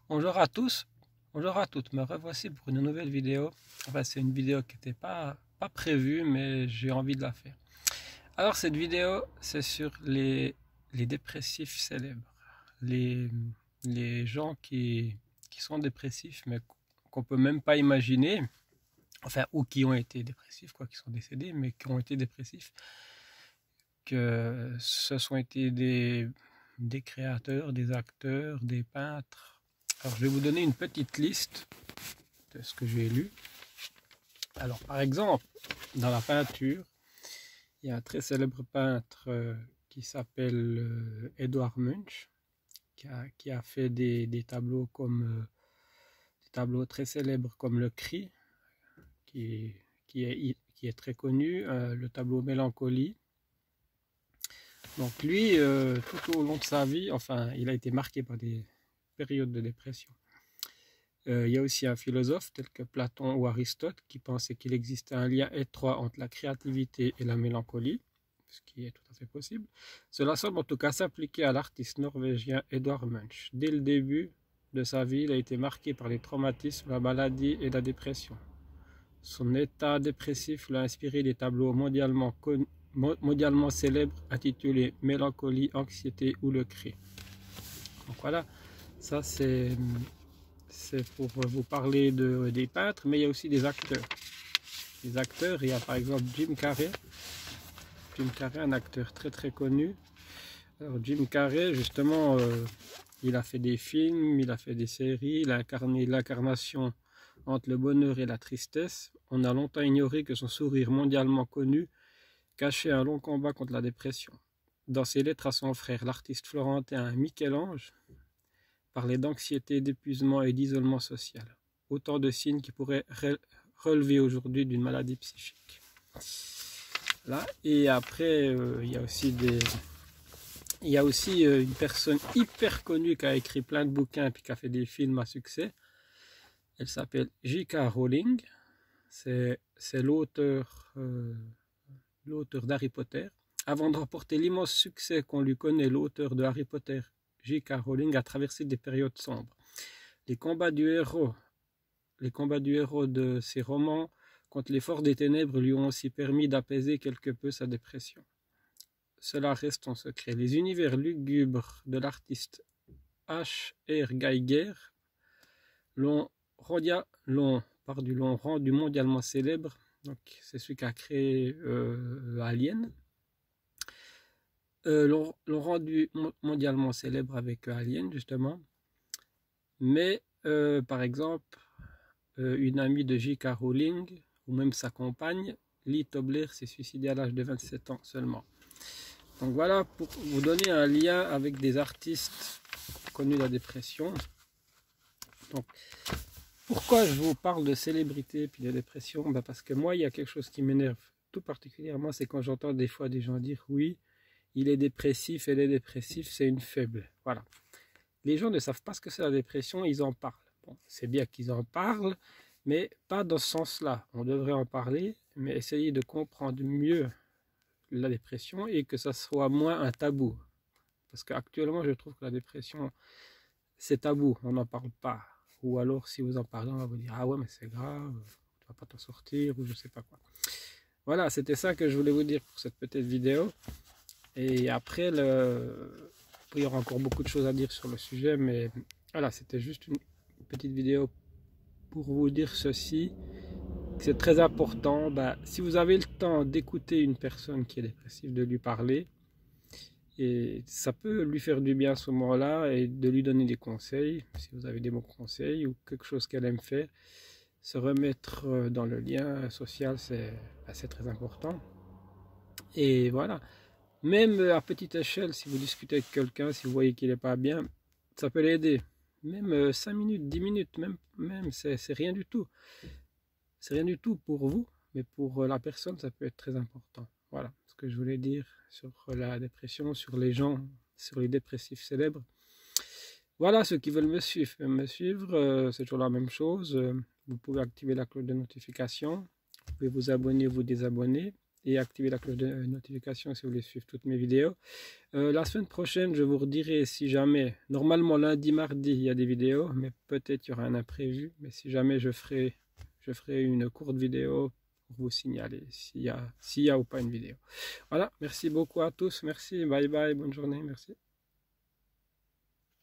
Bonjour à tous, bonjour à toutes, me revoici pour une nouvelle vidéo. Enfin, c'est une vidéo qui n'était pas prévue, mais j'ai envie de la faire. Alors, cette vidéo, c'est sur les dépressifs célèbres. Les, les gens qui sont dépressifs, mais qu'on peut même pas imaginer, enfin, ou qui ont été dépressifs, quoi, qui sont décédés, mais qui ont été dépressifs, que ce sont été des créateurs, des acteurs, des peintres. Alors, je vais vous donner une petite liste de ce que j'ai lu. Alors, par exemple, dans la peinture, il y a un très célèbre peintre qui s'appelle Edvard Munch, qui a fait des tableaux comme des tableaux très célèbres comme le Cri, qui est très connu, le tableau Mélancolie. Donc lui, tout au long de sa vie, enfin, il a été marqué par des périodes de dépression. Il y a aussi un philosophe tel que Platon ou Aristote qui pensait qu'il existait un lien étroit entre la créativité et la mélancolie, ce qui est tout à fait possible. Cela semble en tout cas s'appliquer à l'artiste norvégien Edvard Munch. Dès le début de sa vie, il a été marqué par les traumatismes, la maladie et la dépression. Son état dépressif l'a inspiré des tableaux mondialement célèbres intitulés Mélancolie, Anxiété ou Le Cri. Donc voilà, ça c'est pour vous parler des peintres, mais il y a aussi des acteurs. Les acteurs, il y a par exemple Jim Carrey. Jim Carrey, un acteur très très connu. Alors Jim Carrey, justement, il a fait des films, il a fait des séries, il a incarné l'incarnation entre le bonheur et la tristesse. On a longtemps ignoré que son sourire mondialement connu cachait un long combat contre la dépression. Dans ses lettres à son frère, l'artiste florentin Michel-Ange, parlait d'anxiété, d'épuisement et d'isolement social. Autant de signes qui pourraient relever aujourd'hui d'une maladie psychique. Là. Et après, il y a aussi une personne hyper connue qui a écrit plein de bouquins et qui a fait des films à succès. Elle s'appelle J.K. Rowling. C'est l'auteur d'Harry Potter. Avant de remporter l'immense succès qu'on lui connaît, l'auteur de Harry Potter, J.K. Rowling, a traversé des périodes sombres. Les combats du héros de ses romans contre les forces des ténèbres lui ont aussi permis d'apaiser quelque peu sa dépression. Cela reste en secret. Les univers lugubres de l'artiste H.R. Giger l'ont rendu mondialement célèbre. Donc, c'est celui qui a créé Alien. L'ont rendu mondialement célèbre avec Alien, justement. Mais, par exemple, une amie de J.K. Rowling, ou même sa compagne, Lee Tobler, s'est suicidée à l'âge de 27 ans seulement. Donc voilà, pour vous donner un lien avec des artistes connus de la dépression. Donc, pourquoi je vous parle de célébrité et de dépression? Parce que moi, il y a quelque chose qui m'énerve tout particulièrement, c'est quand j'entends des fois des gens dire « oui, il est dépressif, elle est dépressive, c'est une faible ». Voilà. Les gens ne savent pas ce que c'est la dépression, ils en parlent. Bon, c'est bien qu'ils en parlent, mais pas dans ce sens-là. On devrait en parler, mais essayer de comprendre mieux la dépression et que ça soit moins un tabou. Parce qu'actuellement, je trouve que la dépression, c'est tabou, on n'en parle pas. Ou alors, si vous en parlez, on va vous dire « ah ouais, mais c'est grave, tu vas pas t'en sortir » ou je sais pas quoi. Voilà, c'était ça que je voulais vous dire pour cette petite vidéo. Et après, il y aura encore beaucoup de choses à dire sur le sujet, mais voilà, c'était juste une petite vidéo pour vous dire ceci. C'est très important. Si vous avez le temps d'écouter une personne qui est dépressive, de lui parler, et ça peut lui faire du bien à ce moment-là, et de lui donner des conseils, si vous avez des bons conseils ou quelque chose qu'elle aime faire. Se remettre dans le lien social, c'est très important. Et voilà. Même à petite échelle, si vous discutez avec quelqu'un, si vous voyez qu'il n'est pas bien, ça peut l'aider. Même 5 minutes, 10 minutes, même c'est rien du tout. C'est rien du tout pour vous, mais pour la personne, ça peut être très important. Voilà ce que je voulais dire sur la dépression, sur les gens, sur les dépressifs célèbres. Voilà, ceux qui veulent me suivre, c'est toujours la même chose. Vous pouvez activer la cloche de notification. Vous pouvez vous abonner, vous désabonner. et activez la cloche de notification si vous voulez suivre toutes mes vidéos. La semaine prochaine, je vous redirai si jamais, normalement lundi, mardi, il y a des vidéos, mais peut-être il y aura un imprévu, mais si jamais je ferai une courte vidéo pour vous signaler s'il y a ou pas une vidéo. Voilà, merci beaucoup à tous, merci, bye bye, bonne journée, merci.